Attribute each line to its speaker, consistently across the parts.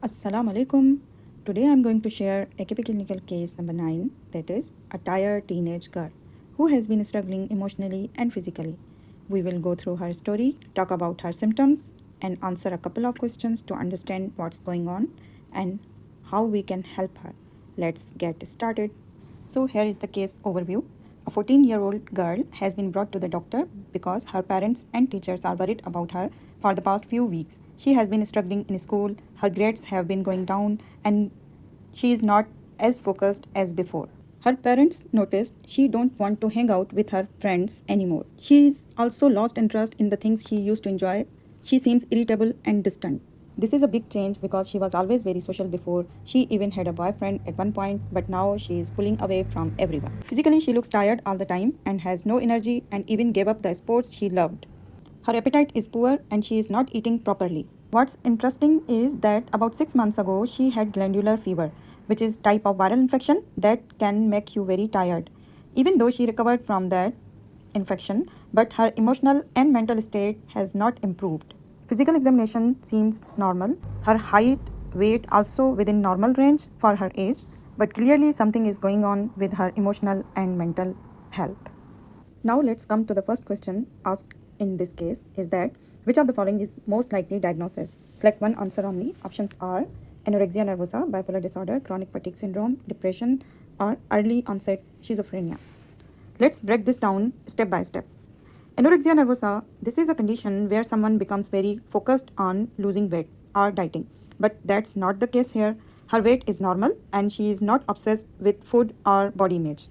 Speaker 1: Assalamu alaikum. Today I'm going to share AKP clinical case number 9, that is a tired teenage girl who has been struggling emotionally and physically. We will go through her story, talk about her symptoms, and answer a couple of questions to understand what's going on and how we can help her. Let's get started. So, here is the case overview. A 14-year-old girl has been brought to the doctor because her parents and teachers are worried about her for the past few weeks. She has been struggling in school, her grades have been going down, and she is not as focused as before. Her parents noticed she don't want to hang out with her friends anymore. She is also lost interest in the things she used to enjoy. She seems irritable and distant. This is a big change because she was always very social before. She even had a boyfriend at one point, but now she is pulling away from everyone. Physically, she looks tired all the time and has no energy and even gave up the sports she loved. Her appetite is poor and she is not eating properly. What's interesting is that about 6 months ago she had glandular fever, which is type of viral infection that can make you very tired. Even though she recovered from that infection, but her emotional and mental state has not improved. Physical examination seems normal. Her height, weight also within normal range for her age, but clearly something is going on with her emotional and mental health. Now let's come to the first question asked in this case is that which of the following is most likely diagnosis? Select one answer only. Options are anorexia nervosa, bipolar disorder, chronic fatigue syndrome, depression, or early onset schizophrenia. Let's break this down step by step. Anorexia nervosa, this is a condition where someone becomes very focused on losing weight or dieting. But that's not the case here. Her weight is normal and she is not obsessed with food or body image.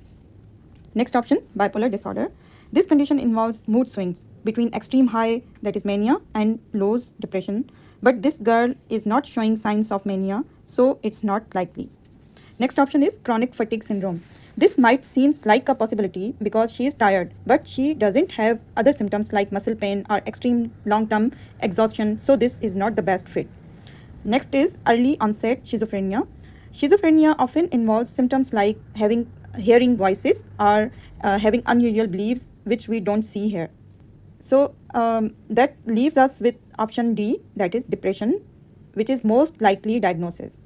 Speaker 1: Next option, bipolar disorder. This condition involves mood swings between extreme high, that is mania, and lows, depression. But this girl is not showing signs of mania, so it's not likely. Next option is chronic fatigue syndrome. This might seem like a possibility because she is tired, but she doesn't have other symptoms like muscle pain or extreme long-term exhaustion, so this is not the best fit. Next is early onset schizophrenia. Schizophrenia often involves symptoms like hearing voices or having unusual beliefs, which we don't see here. So that leaves us with option D, that is depression, which is most likely diagnosis.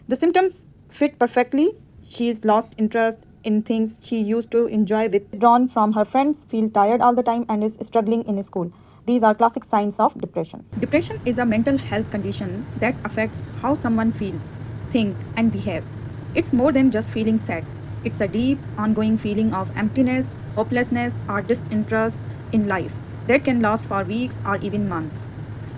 Speaker 1: The symptoms fit perfectly. She is lost interest in things she used to enjoy, withdrawn from her friends, feel tired all the time, and is struggling in school. These are classic signs of depression. Depression is a mental health condition that affects how someone feels, think, and behave. It's more than just feeling sad. It's a deep, ongoing feeling of emptiness, hopelessness, or disinterest in life that can last for weeks or even months.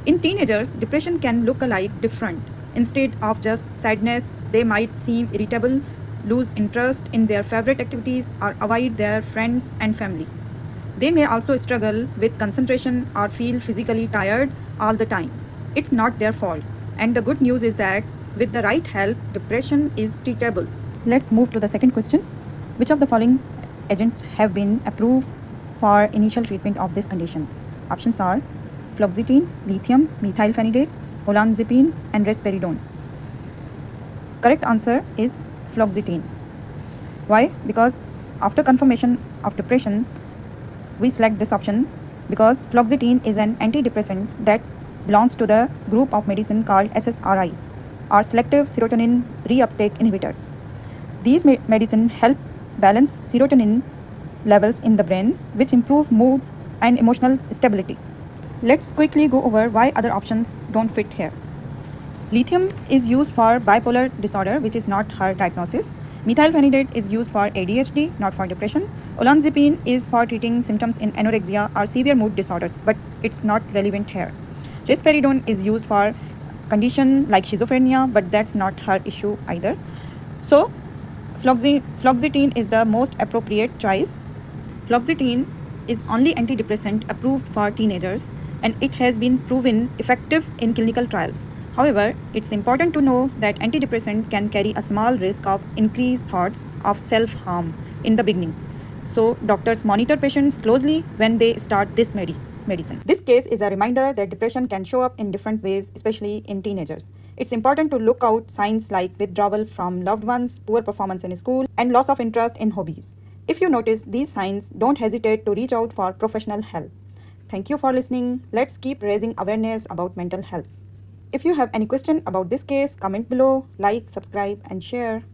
Speaker 1: In teenagers, depression can look alike different. Instead of just sadness, they might seem irritable, lose interest in their favorite activities, or avoid their friends and family. They may also struggle with concentration or feel physically tired all the time. It's not their fault. And the good news is that with the right help, depression is treatable. Let's move to the second question. Which of the following agents have been approved for initial treatment of this condition? Options are fluoxetine, lithium, methylphenidate, olanzapine, and risperidone. Correct answer is fluoxetine. Why? Because after confirmation of depression, we select this option because fluoxetine is an antidepressant that belongs to the group of medicine called SSRIs, or selective serotonin reuptake inhibitors. These medicine help balance serotonin levels in the brain, which improve mood and emotional stability. Let's quickly go over why other options don't fit here. Lithium is used for bipolar disorder, which is not her diagnosis. Methylphenidate is used for ADHD, not for depression. Olanzapine is for treating symptoms in anorexia or severe mood disorders, but it's not relevant here. Risperidone is used for condition like schizophrenia, but that's not her issue either. So, fluoxetine is the most appropriate choice. Fluoxetine is only antidepressant approved for teenagers and it has been proven effective in clinical trials. However, it's important to know that antidepressant can carry a small risk of increased thoughts of self-harm in the beginning. So, doctors monitor patients closely when they start this medicine. This case is a reminder that depression can show up in different ways, especially in teenagers. It's important to look out signs like withdrawal from loved ones, poor performance in school, and loss of interest in hobbies. If you notice these signs, don't hesitate to reach out for professional help. Thank you for listening. Let's keep raising awareness about mental health. If you have any question about this case, comment below, like, subscribe, and share.